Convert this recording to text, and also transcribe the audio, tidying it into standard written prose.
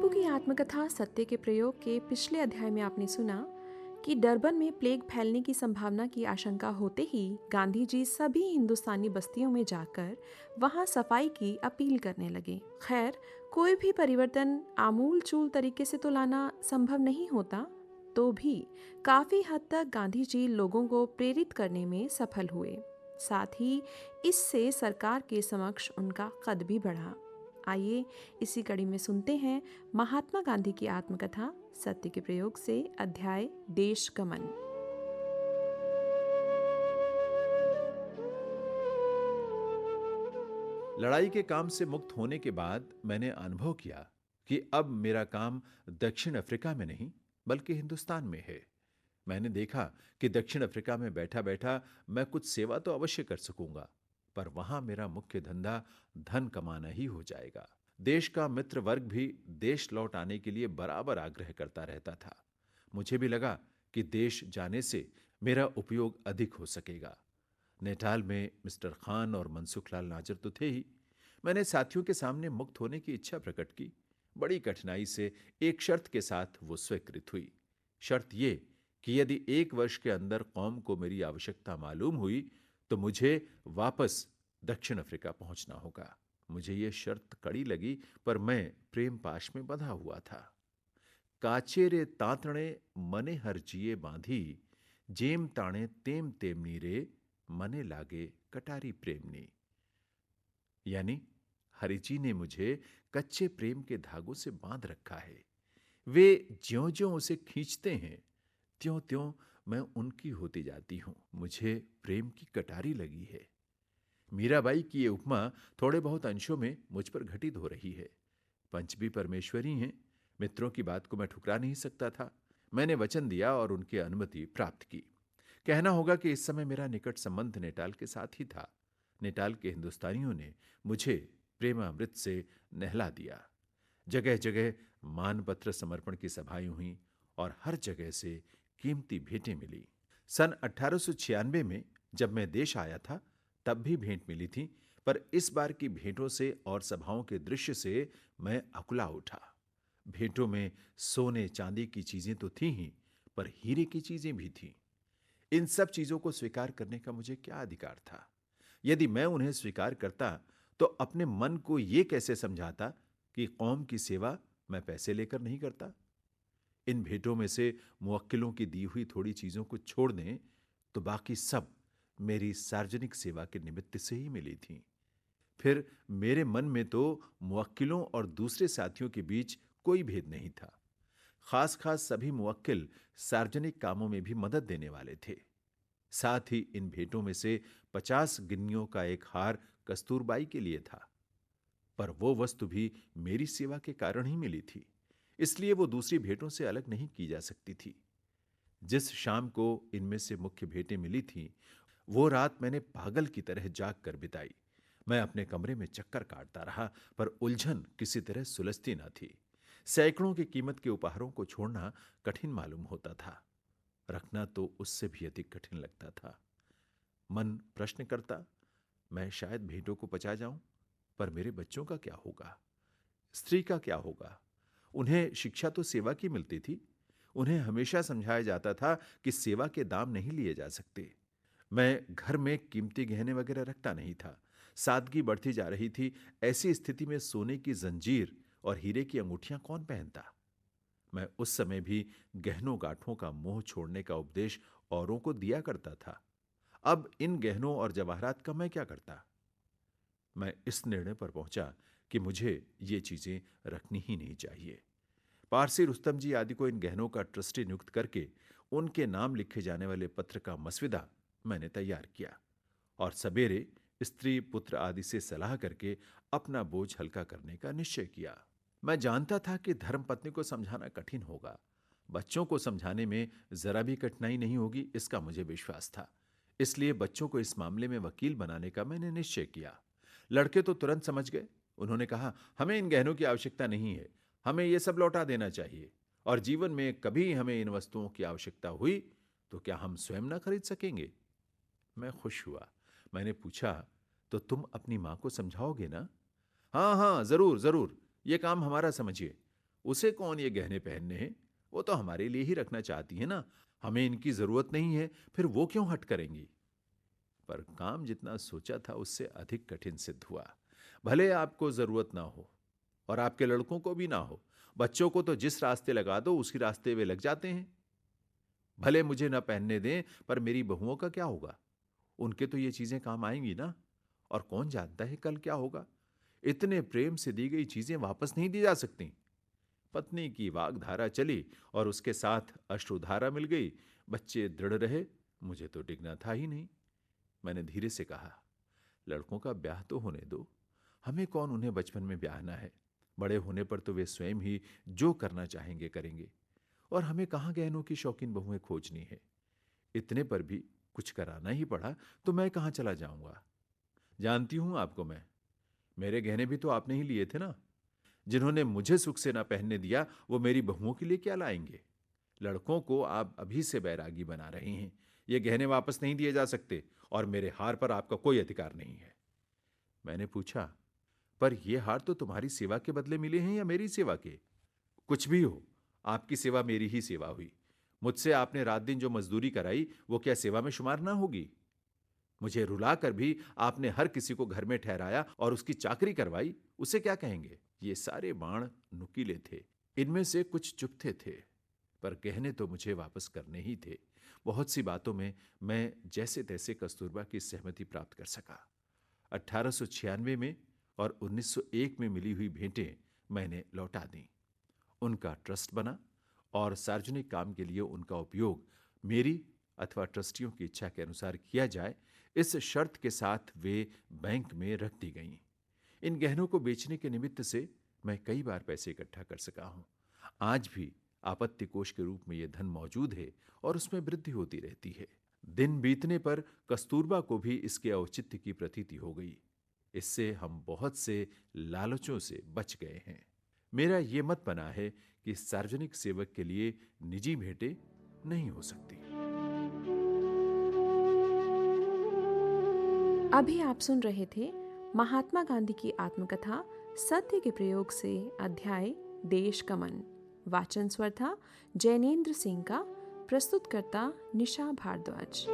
टीपू की आत्मकथा सत्य के प्रयोग के पिछले अध्याय में आपने सुना कि डरबन में प्लेग फैलने की संभावना की आशंका होते ही गांधी जी सभी हिंदुस्तानी बस्तियों में जाकर वहां सफाई की अपील करने लगे। खैर, कोई भी परिवर्तन आमूल चूल तरीके से तो लाना संभव नहीं होता, तो भी काफी हद तक गांधी जी लोगों को प्रेरित करने में सफल हुए। साथ ही इससे सरकार के समक्ष उनका कद भी बढ़ा। आइए इसी कड़ी में सुनते हैं महात्मा गांधी की आत्मकथा सत्य के प्रयोग से अध्याय देश गमन। लड़ाई के काम से मुक्त होने के बाद मैंने अनुभव किया कि अब मेरा काम दक्षिण अफ्रीका में नहीं बल्कि हिंदुस्तान में है। मैंने देखा कि दक्षिण अफ्रीका में बैठा बैठा मैं कुछ सेवा तो अवश्य कर सकूंगा, पर वहां मेरा मुख्य धंधा धन कमाना ही हो जाएगा। देश का मित्र वर्ग भी देश लौट आने के लिए बराबर आग्रह करता रहता था। मुझे भी लगा कि देश जाने से मेरा उपयोग अधिक हो सकेगा। नेटाल में मिस्टर खान और मनसुख लाल नाजर तो थे ही। मैंने साथियों के सामने मुक्त होने की इच्छा प्रकट की। बड़ी कठिनाई से एक शर्त के साथ वो स्वीकृत हुई। शर्त ये कि यदि 1 वर्ष के अंदर कौम को मेरी आवश्यकता मालूम हुई तो मुझे वापस दक्षिण अफ्रीका पहुंचना होगा। मुझे ये शर्त कड़ी लगी, पर मैं प्रेम पाश में बंधा हुआ था। काचेरे तांतणे मने हर जिए बांधी, जेम ताणे तेम तेमनी रे, मने लागे कटारी प्रेमनी। यानी हरि जी ने मुझे कच्चे प्रेम के धागों से बांध रखा है। वे ज्यों ज्यों उसे खींचते हैं त्यों त्यों मैं उनकी होती जाती हूं। मुझे प्रेम की कटारी लगी है। मीराबाई की ये उपमा थोड़े बहुत अंशों में मुझ पर घटित हो रही है। पंच भी परमेश्वरी हैं। मित्रों की बात को मैं ठुकरा नहीं सकता था। मैंने वचन दिया और उनकी अनुमति प्राप्त की। कहना होगा कि इस समय मेरा निकट संबंध नेटाल के साथ ही था। नेटाल के हिंदुस्तानियों ने मुझे प्रेमामृत से नहला दिया। जगह जगह मानपत्र समर्पण की सभाएं हुई और हर जगह से कीमती भेंटें मिली। सन 1896 में जब मैं देश आया था तब भी भेंट मिली थी, पर इस बार की भेंटों से और सभाओं के दृश्य से मैं अकुला उठा। भेंटों में सोने चांदी की चीजें तो थी ही, पर हीरे की चीजें भी थीं। इन सब चीजों को स्वीकार करने का मुझे क्या अधिकार था? यदि मैं उन्हें स्वीकार करता तो अपने मन को यह कैसे समझाता कि कौम की सेवा मैं पैसे लेकर नहीं करता? इन भेंटों में से मुवक्किलों की दी हुई थोड़ी चीजों को छोड़ दें तो बाकी सब मेरी सार्वजनिक सेवा के निमित्त से ही मिली थी। फिर मेरे मन में तो मुवक्किलों और दूसरे साथियों के बीच कोई भेद नहीं था। खास खास सभी मुवक्किल सार्वजनिक कामों में भी मदद देने वाले थे। साथ ही इन भेंटों में से 50 गिन्नियों का एक हार कस्तूरबाई के लिए था, पर वो वस्तु भी मेरी सेवा के कारण ही मिली थी, इसलिए वो दूसरी भेंटों से अलग नहीं की जा सकती थी। जिस शाम को इनमें से मुख्य भेंटें मिली थीं, वो रात मैंने पागल की तरह जाग कर बिताई। मैं अपने कमरे में चक्कर काटता रहा, पर उलझन किसी तरह सुलझती न थी। सैकड़ों की कीमत के उपहारों को छोड़ना कठिन मालूम होता था, रखना तो उससे भी अधिक कठिन लगता था। मन प्रश्न करता, मैं शायद भेंटों को पचा जाऊं, पर मेरे बच्चों का क्या होगा? स्त्री का क्या होगा? उन्हें शिक्षा तो सेवा की मिलती थी। उन्हें हमेशा समझाया जाता था कि सेवा के दाम नहीं लिए जा सकते। मैं घर में कीमती गहने वगैरह रखता नहीं था। सादगी बढ़ती जा रही थी। ऐसी स्थिति में सोने की जंजीर और हीरे की अंगूठियां कौन पहनता? मैं उस समय भी गहनों गांठों का मोह छोड़ने का उपदेश औरों को दिया करता था। अब इन गहनों और जवाहरात का मैं क्या करता? मैं इस निर्णय पर पहुंचा कि मुझे ये चीजें रखनी ही नहीं चाहिए। पारसी रुस्तम जी आदि को इन गहनों का ट्रस्टी नियुक्त करके उनके नाम लिखे जाने वाले पत्र का मसविदा मैंने तैयार किया और सवेरे स्त्री पुत्र आदि से सलाह करके अपना बोझ हल्का करने का निश्चय किया। मैं जानता था कि धर्मपत्नी को समझाना कठिन होगा। बच्चों को समझाने में जरा भी कठिनाई नहीं होगी, इसका मुझे विश्वास था। इसलिए बच्चों को इस मामले में वकील बनाने का मैंने निश्चय किया। लड़के तो तुरंत समझ गए। उन्होंने कहा, हमें इन गहनों की आवश्यकता नहीं है, हमें ये सब लौटा देना चाहिए, और जीवन में कभी हमें इन वस्तुओं की आवश्यकता हुई तो क्या हम स्वयं ना खरीद सकेंगे? मैं खुश हुआ। मैंने पूछा, तो तुम अपनी मां को समझाओगे ना? हाँ हाँ, जरूर जरूर, ये काम हमारा समझिए। उसे कौन ये गहने पहनने हैं? वो तो हमारे लिए ही रखना चाहती है ना, हमें इनकी जरूरत नहीं है, फिर वो क्यों हट करेंगी? पर काम जितना सोचा था उससे अधिक कठिन सिद्ध हुआ। भले आपको जरूरत ना हो और आपके लड़कों को भी ना हो, बच्चों को तो जिस रास्ते लगा दो उसी रास्ते वे लग जाते हैं। भले मुझे न पहनने दें, पर मेरी बहुओं का क्या होगा? उनके तो ये चीजें काम आएंगी ना। और कौन जानता है कल क्या होगा? इतने प्रेम से दी गई चीजें वापस नहीं दी जा सकती। पत्नी की वाग्धारा चली और उसके साथ अश्रुधारा मिल गई। बच्चे दृढ़ रहे, मुझे तो डिगना था ही नहीं। मैंने धीरे से कहा, लड़कों का ब्याह तो होने दो, हमें कौन उन्हें बचपन में ब्याहना है? बड़े होने पर तो वे स्वयं ही जो करना चाहेंगे करेंगे, और हमें कहाँ गहनों की शौकीन बहुएं खोजनी है। इतने पर भी कुछ कराना ही पड़ा तो मैं कहाँ चला जाऊंगा? जानती हूं आपको मैं, मेरे गहने भी तो आपने ही लिए थे ना। जिन्होंने मुझे सुख से ना पहनने दिया वो मेरी बहुओं के लिए क्या लाएंगे? लड़कों को आप अभी से बैरागी बना रहे हैं। ये गहने वापस नहीं दिए जा सकते और मेरे हार पर आपका कोई अधिकार नहीं है। मैंने पूछा, पर ये हार तो तुम्हारी सेवा के बदले मिले हैं या मेरी सेवा के? कुछ भी हो, आपकी सेवा मेरी ही सेवा हुई। मुझसे आपने रात दिन जो मजदूरी कराई वो क्या सेवा में शुमार ना होगी? मुझे रुलाकर भी आपने हर किसी को घर में ठहराया और उसकी चाकरी करवाई, उसे क्या कहेंगे? ये सारे बाण नुकीले थे। इनमें से कुछ चुभते थे, पर गहने तो मुझे वापस करने ही थे। बहुत सी बातों में मैं जैसे तैसे कस्तूरबा की सहमति प्राप्त कर सका। 1896 में और 1901 में मिली हुई भेंटें मैंने लौटा दी। उनका ट्रस्ट बना और सार्वजनिक काम के लिए उनका उपयोग मेरी अथवा ट्रस्टियों की इच्छा के अनुसार किया जाए, इस शर्त के साथ वे बैंक में रख दी गईं। इन गहनों को बेचने के निमित्त से मैं कई बार पैसे इकट्ठा कर सका हूं। आज भी आपत्ति कोष के रूप में यह धन मौजूद है और उसमें वृद्धि होती रहती है। दिन बीतने पर कस्तूरबा को भी इसके औचित्य की प्रतीति हो गई। इससे हम बहुत से लालचों से बच गए हैं। मेरा ये मत बना है कि सार्वजनिक सेवक के लिए निजी भेंटें नहीं हो सकती। अभी आप सुन रहे थे महात्मा गांधी की आत्मकथा सत्य के प्रयोग से अध्याय देश का मन। वाचन स्वर था जैनेन्द्र सिंह का। प्रस्तुतकर्ता निशा भारद्वाज।